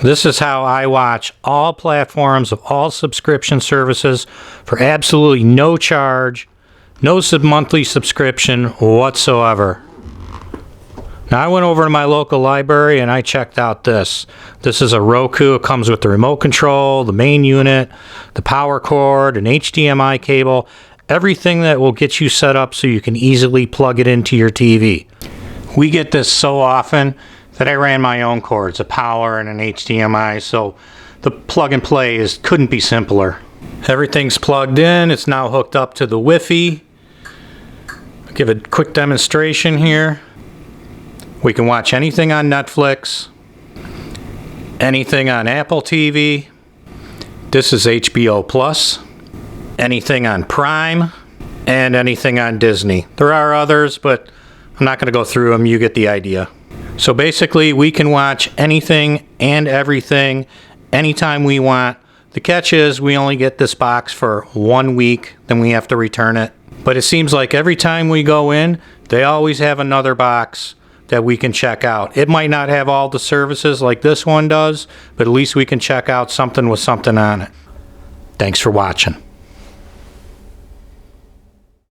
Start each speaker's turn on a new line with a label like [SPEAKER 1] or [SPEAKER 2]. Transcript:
[SPEAKER 1] This is how I watch all platforms of all subscription services for absolutely no charge, no monthly subscription whatsoever. Now I went over to my local library and I checked out this. This is a Roku. It comes with the remote control, the main unit, the power cord, an HDMI cable, everything that will get you set up so you can easily plug it into your TV. We get this so often that I ran my own cords, a power and an HDMI, so the plug and play couldn't be simpler. Everything's plugged in. It's now hooked up to the Wi-Fi. I'll give a quick demonstration here. We can watch anything on Netflix, anything on Apple TV. This is HBO Plus, anything on Prime, and anything on Disney. There are others, but I'm not going to go through them. You get the idea. So basically, we can watch anything and everything anytime we want. The catch is we only get this box for 1 week, then we have to return it. But it seems like every time we go in, they always have another box that we can check out. It might not have all the services like this one does, but at least we can check out something with something on it. Thanks for watching.